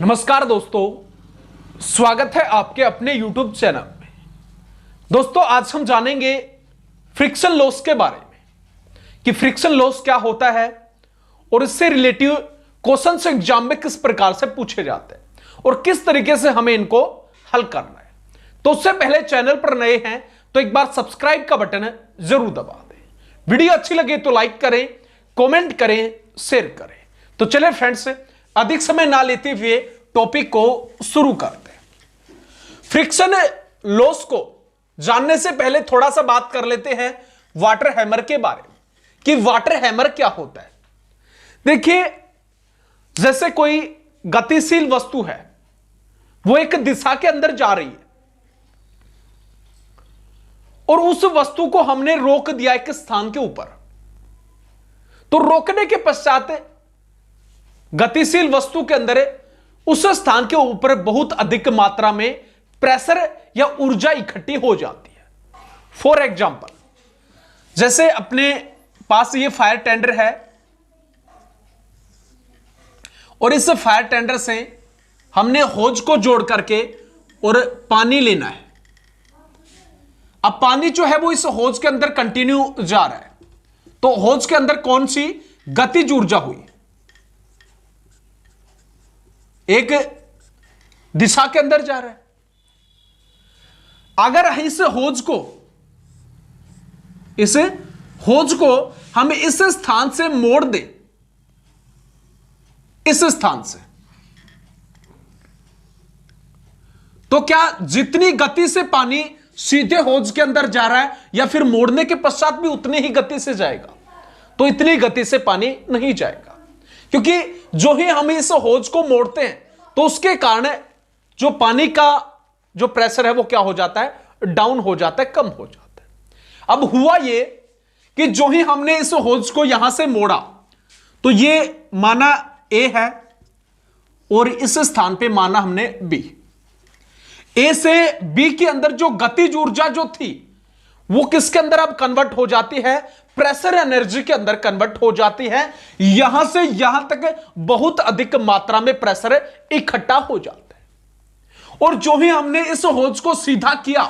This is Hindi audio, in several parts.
नमस्कार दोस्तों, स्वागत है आपके अपने YouTube चैनल में। दोस्तों, आज हम जानेंगे फ्रिक्शन लॉस के बारे में कि फ्रिक्शन लॉस क्या होता है और इससे रिलेटिव क्वेश्चंस एग्जाम में किस प्रकार से पूछे जाते हैं और किस तरीके से हमें इनको हल करना है। तो उससे पहले चैनल पर नए हैं तो एक बार सब्सक्राइब का बटन जरूर दबा दें। वीडियो अच्छी लगे तो लाइक करें, कमेंट करें, शेयर करें। तो चलिए फ्रेंड्स, अधिक समय ना लेते हुए टॉपिक को शुरू करते हैं। फ्रिक्शन लॉस को जानने से पहले थोड़ा सा बात कर लेते हैं वाटर हैमर के बारे में कि वाटर हैमर क्या होता है। देखिए, जैसे कोई गतिशील वस्तु है, वो एक दिशा के अंदर जा रही है और उस वस्तु को हमने रोक दिया एक स्थान के ऊपर। तो रोकने के पश्चात गतिशील वस्तु के अंदर उस स्थान के ऊपर बहुत अधिक मात्रा में प्रेशर या ऊर्जा इकट्ठी हो जाती है। फॉर एग्जाम्पल, जैसे अपने पास ये फायर टेंडर है और इस फायर टेंडर से हमने होज को जोड़ करके और पानी लेना है। अब पानी जो है वो इस होज के अंदर कंटिन्यू जा रहा है, तो होज के अंदर कौन सी गतिज ऊर्जा हुई? एक दिशा के अंदर जा रहा है। अगर इस होज को हम इस स्थान से मोड़ दें, इस स्थान से, तो क्या जितनी गति से पानी सीधे होज के अंदर जा रहा है या फिर मोड़ने के पश्चात भी उतनी ही गति से जाएगा? तो इतनी गति से पानी नहीं जाएगा, क्योंकि जो ही हम इस होज को मोड़ते हैं तो उसके कारण जो पानी का जो प्रेशर है वो क्या हो जाता है? डाउन हो जाता है, कम हो जाता है। अब हुआ ये कि जो ही हमने इस होज को यहां से मोड़ा, तो ये माना ए है और इस स्थान पे माना हमने बी। ए से बी के अंदर जो गतिज ऊर्जा जो थी वो किसके अंदर अब कन्वर्ट हो जाती है? प्रेशर एनर्जी के अंदर कन्वर्ट हो जाती है। यहां से यहां तक बहुत अधिक मात्रा में प्रेशर इकट्ठा हो जाता है और जो ही हमने इस होज को सीधा किया,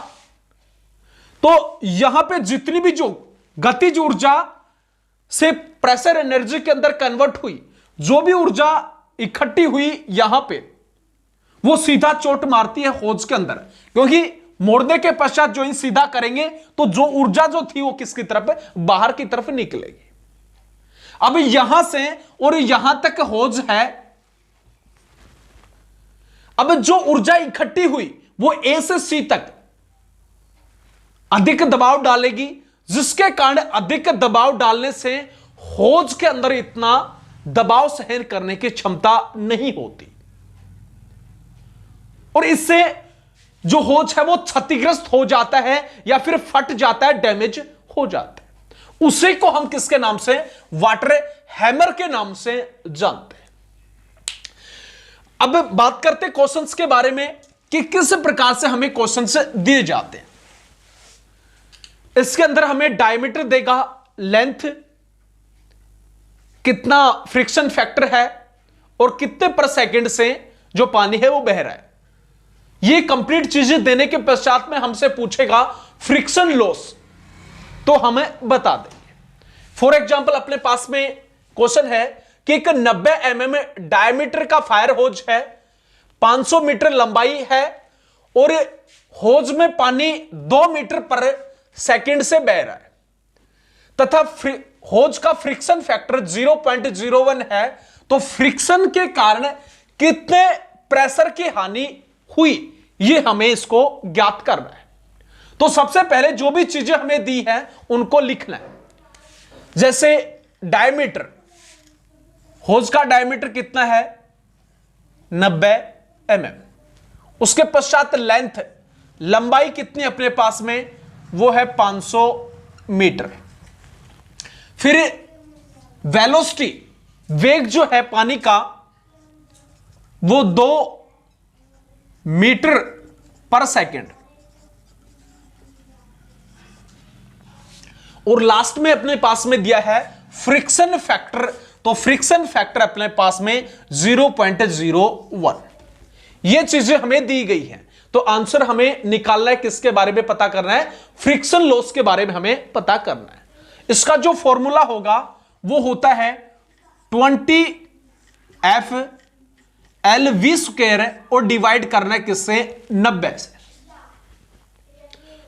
तो यहां पे जितनी भी जो गतिज ऊर्जा से प्रेशर एनर्जी के अंदर कन्वर्ट हुई, जो भी ऊर्जा इकट्ठी हुई यहां पे, वो सीधा चोट मारती है होज के अंदर, क्योंकि मोड़ने के पश्चात जो ही सीधा करेंगे तो जो ऊर्जा जो थी वो किसकी तरफ? बाहर की तरफ निकलेगी। अब यहां से और यहां तक होज है। अब जो ऊर्जा इकट्ठी हुई वो ए से सी तक अधिक दबाव डालेगी, जिसके कारण अधिक दबाव डालने से होज के अंदर इतना दबाव सहन करने की क्षमता नहीं होती और इससे जो होज है वो क्षतिग्रस्त हो जाता है या फिर फट जाता है, डैमेज हो जाता है। उसी को हम किसके नाम से? वाटर हैमर के नाम से जानते हैं। अब बात करते हैं क्वेश्चंस के बारे में कि किस प्रकार से हमें क्वेश्चंस दिए जाते हैं। इसके अंदर हमें डायमीटर देगा, लेंथ, कितना फ्रिक्शन फैक्टर है और कितने पर सेकंड से जो पानी है वो बह रहा है। ये कंप्लीट चीजें देने के पश्चात में हमसे पूछेगा फ्रिक्शन लॉस, तो हमें बता देंगे। फॉर एग्जांपल, अपने पास में क्वेश्चन है कि एक 90 mm डायमीटर का फायर होज है, 500 मीटर लंबाई है और होज में पानी 2 मीटर पर सेकंड से बह रहा है तथा होज का फ्रिक्शन फैक्टर 0.01 है। तो फ्रिक्शन के कारण कितने प्रेशर की हानि हुई, ये हमें इसको ज्ञात करना है। तो सबसे पहले जो भी चीजें हमें दी हैं उनको लिखना है। जैसे डायमीटर, होज का डायमीटर कितना है? 90 mm। उसके पश्चात लेंथ, लंबाई कितनी अपने पास में? वो है 500 मीटर। फिर वेलोसिटी, वेग जो है पानी का, वो 2 मीटर पर सेकंड। और लास्ट में अपने पास में दिया है फ्रिक्शन फैक्टर, तो फ्रिक्शन फैक्टर अपने पास में 0.01। ये चीजें हमें दी गई हैं, तो आंसर हमें निकालना है, किसके बारे में पता करना है, फ्रिक्शन लॉस के बारे में हमें पता करना है। इसका जो फॉर्मूला होगा वो होता है 20F LV² और डिवाइड करना है किससे, 90 से।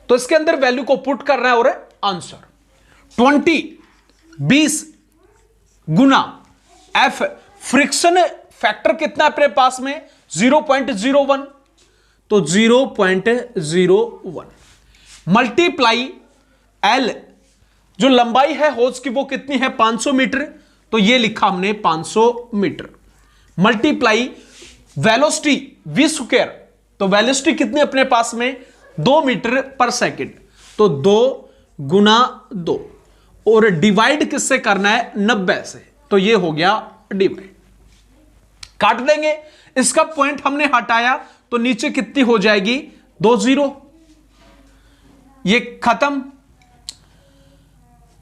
तो इसके अंदर वैल्यू को पुट करना है और आंसर 20 गुना F, फ्रिक्शन फैक्टर कितना अपने पास में 0.01, तो 0.01 मल्टीप्लाई L, जो लंबाई है होज की वो कितनी है 500 मीटर, तो ये लिखा हमने 500 मीटर, मल्टीप्लाई वेलोसिटी v², तो वेलोसिटी कितनी अपने पास में 2 मीटर पर सेकंड, तो 2 गुना 2 और डिवाइड किससे करना है 90 से, तो ये हो गया डिवाइड। काट देंगे, इसका पॉइंट हमने हटाया तो नीचे कितनी हो जाएगी 2 0, ये खत्म,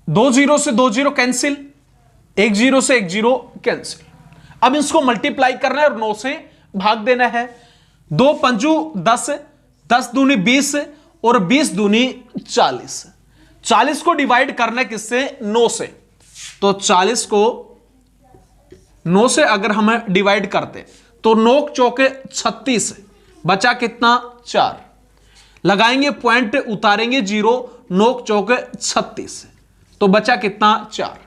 2 0 से 2 0 कैंसिल, 1 0 से 1 0 कैंसिल। अब इसको मल्टीप्लाई करना है और 9 से भाग देना है, 2 पंजू 10, 10 दूनी 20 और 20 दूनी 40, 40 को डिवाइड करना है किससे 9 से, तो 40 को 9 से अगर हम डिवाइड करते तो 9 चौके 36, बचा कितना 4, लगाएंगे पॉइंट उतारेंगे 0, 9 चौके 36, तो बचा कितना 4।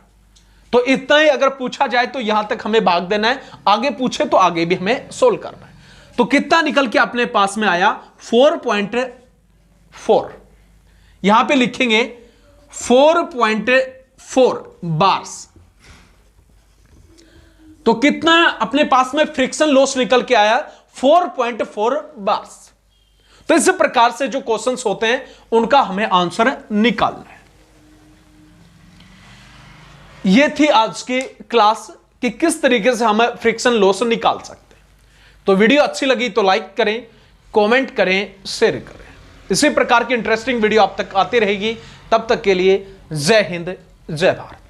तो इतना ही अगर पूछा जाए तो यहां तक हमें भाग देना है, आगे पूछे तो आगे भी हमें सोल्व करना है। तो कितना निकल के अपने पास में आया 4.4, यहां पे लिखेंगे 4.4 बार्स। तो कितना अपने पास में फ्रिक्शन लॉस निकल के आया 4.4 बार्स। तो इस प्रकार से जो क्वेश्चंस होते हैं उनका हमें आंसर निकालना है। यह थी आज की क्लास कि किस तरीके से हम फ्रिक्शन लॉस निकाल सकते हैं। तो वीडियो अच्छी लगी तो लाइक करें, कमेंट करें, शेयर करें। इसी प्रकार की इंटरेस्टिंग वीडियो आप तक आती रहेगी। तब तक के लिए जय हिंद, जय भारत।